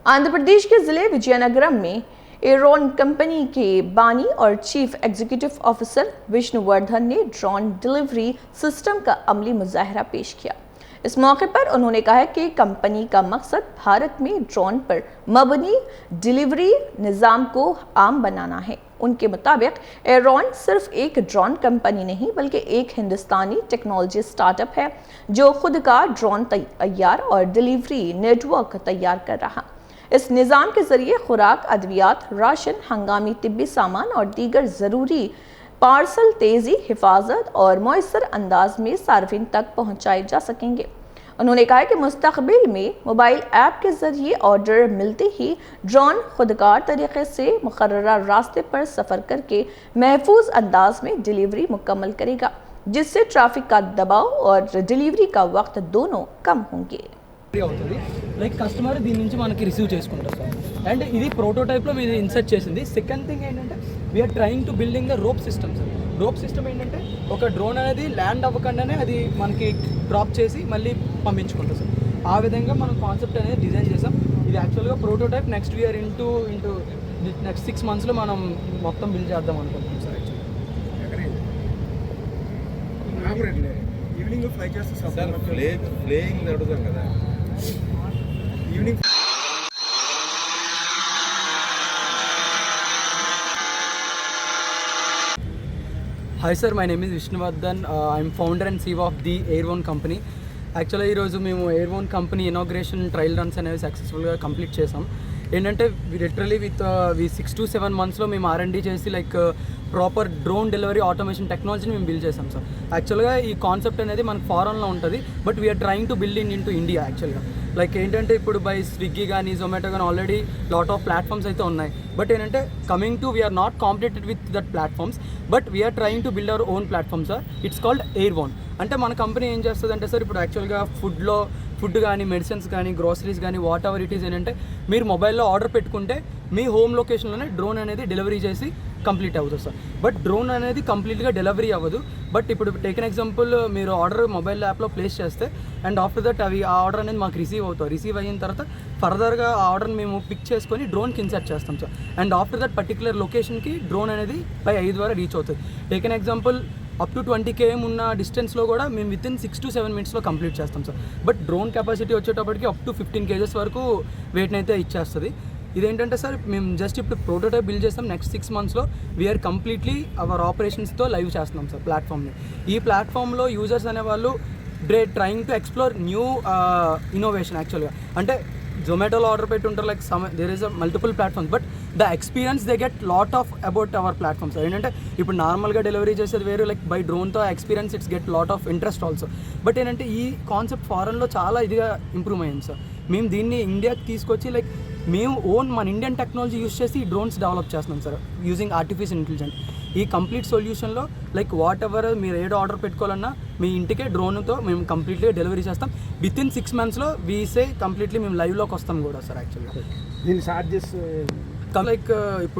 आंध्र प्रदेश के जिले विजयनगरम में एरोन कंपनी के बानी और चीफ एग्जीक्यूटिव ऑफिसर विष्णुवर्धन ने ड्रोन डिलीवरी सिस्टम का अमली मुजाहरा पेश किया। इस मौके पर उन्होंने कहा कि कंपनी का मकसद भारत में ड्रोन पर मबनी डिलीवरी निज़ाम को आम बनाना है। उनके मुताबिक एरोन सिर्फ एक ड्रोन कंपनी नहीं बल्कि एक हिंदुस्तानी टेक्नोलॉजी स्टार्टअप है जो खुद का ड्रोन तैयार और डिलीवरी नेटवर्क तैयार कर रहा। इस निज़ाम के जरिए खुराक, अद्वियात, राशन, हंगामी तिब्बी सामान और दीगर ज़रूरी पार्सल तेज़ी, हिफाजत और मौसर अंदाज में सार्फिन तक पहुँचाए जा सकेंगे। उन्होंने कहा कि मुस्तकबिल में मोबाइल ऐप के जरिए ऑर्डर मिलते ही ड्रोन खुदकार तरीके से मुकर्ररा रास्ते पर सफ़र करके महफूज अंदाज में डिलीवरी मुकम्मल करेगा, जिससे ट्रैफिक का दबाव और डिलीवरी का वक्त दोनों कम होंगे। లైక్ కస్టమర్ దీని నుంచి మనకి రిసీవ్ చేసుకుంటారు సార్. అండ్ ఇది ప్రోటోటైప్లో ఇది ఇన్సర్ట్ చేసింది. సెకండ్ థింగ్ ఏంటంటే we are trying to building the rope system sir. Rope system ఏంటంటే ఒక డ్రోన్ అనేది ల్యాండ్ అవ్వకుండానే అది మనకి డ్రాప్ చేసి మళ్ళీ పంపించుకుంటాం సార్. ఆ విధంగా మనం కాన్సెప్ట్ అనేది డిజైన్ చేసాం. ఇది యాక్చువల్గా prototype next year into next 6 monthsలో మనం మొత్తం బిల్డ్ చేద్దాం అనుకుంటున్నాం సార్. ఈవినింగ్ ఫ్లై చేస్తే సార్ ఫ్లేయింగ్ అడుగుతాం కదా evening. Hi sir, my name is Vishnuvardhan. I'm founder and CEO of the Airwon company. యాక్చువల్గా ఈరోజు మేము Airwon company inauguration trial runs అనేవి సక్సెస్ఫుల్గా కంప్లీట్ చేసాం. ఏంటంటే లిటరలీ విత్ 6 to 7 monthsలో మేము R&D చేసి like proper drone delivery automation టెక్నాలజీని మేము బిల్డ్ చేసాం సార్. యాక్చువల్గా ఈ కాన్సెప్ట్ అనేది మనకు ఫారెన్లో ఉంటుంది, but we are trying to build in to India. యాక్చువల్గా లైక్ ఏంటంటే ఇప్పుడు బై స్విగ్గీ కానీ జొమాటో కానీ ఆల్రెడీ లాట్ ఆఫ్ ప్లాట్ఫామ్స్ అయితే ఉన్నాయి. బట్ ఏంటంటే coming to we're not competited with that platforms, but we are trying to build our own platform sir. It's called Airwon. అంటే మన కంపెనీ ఏం చేస్తుంది అంటే సార్, ఇప్పుడు యాక్చువల్గా ఫుడ్ కానీ, మెడిసిన్స్ కానీ, గ్రోసరీస్ కానీ, వాట్ ఎవర్ ఇట్ ఈస్ ఏంటంటే మీరు మొబైల్లో ఆర్డర్ పెట్టుకుంటే మీ హోమ్ లొకేషన్లోనే డ్రోన్ అనేది డెలివరీ చేసి కంప్లీట్ అవుతుంది సార్. బట్ డ్రోన్ అనేది కంప్లీట్గా డెలివరీ అవ్వదు. బట్ ఇప్పుడు టేకెన్ ఎగ్జాంపుల్, మీరు ఆర్డర్ మొబైల్ యాప్లో ప్లేస్ చేస్తే అండ్ ఆఫ్టర్ దట్ ఆ ఆర్డర్ అనేది మాకు రిసీవ్ అవుతుంది. రిసీవ్ అయిన తర్వాత ఫర్దర్గా ఆ ఆర్డర్ని మేము పిక్ చేసుకొని డ్రోన్కి ఇన్సర్ట్ చేస్తాం sir. And after that particular లొకేషన్కి డ్రోన్ అనేది బై 5 ద్వారా రీచ్ అవుతుంది. Taken example up to 20 km ఉన్న డిస్టెన్స్లో కూడా మేము విత్ ఇన్ 6 to 7 minutesలో కంప్లీట్ చేస్తాం సార్. బట్ డ్రోన్ కెపాసిటీ వచ్చేటప్పటికి అప్ టు 15 kgs వరకు వెయిట్ని అయితే ఇచ్చేస్తుంది. ఇదేంటంటే సార్, మేము జస్ట్ ఇప్పుడు ప్రోటోటైప్ బిల్డ్ చేస్తాం. నెక్స్ట్ 6 monthsలో వీఆర్ కంప్లీట్లీ అవర్ ఆపరేషన్స్తో లైవ్ చేస్తున్నాం సార్ ప్లాట్ఫామ్ని. ఈ ప్లాట్ఫామ్లో యూజర్స్ అనేవాళ్ళు trying to explore new innovation. యాక్చువల్గా అంటే జొమాటోలో ఆర్డర్ పెట్టి ఉంటారు, like there is a multiple platforms, but the experience they get lot of about our platforms. ఏంటంటే ఇప్పుడు నార్మల్గా డెలివరీ చేసేది వేరు, లైక్ బై డ్రోన్తో experience it's get lot of interest also. But ఏంటంటే ఈ కాన్సెప్ట్ ఫారెన్లో చాలా ఇదిగా ఇంప్రూవ్ అయింది సార్. మేము దీన్ని ఇండియాకి తీసుకొచ్చి లైక్ మేము మన ఇండియన్ టెక్నాలజీ యూస్ చేసి డ్రోన్స్ డెవలప్ చేస్తున్నాం సార్, యూజింగ్ ఆర్టిఫిషియల్ ఇంటెలిజెన్స్. ఈ కంప్లీట్ సొల్యూషన్లో లైక్ వాట్ ఎవర్ మీరు ఏదో ఆర్డర్ పెట్టుకోవాలన్నా మీ ఇంటికే డ్రోన్తో మేము కంప్లీట్గా డెలివరీ చేస్తాం. విత్ ఇన్ 6 monthsలో వీసే కంప్లీట్లీ మేము లైవ్లోకి వస్తాం కూడా సార్. యాక్చువల్గా దీని చార్జెస్ లైక్ ఇప్పుడు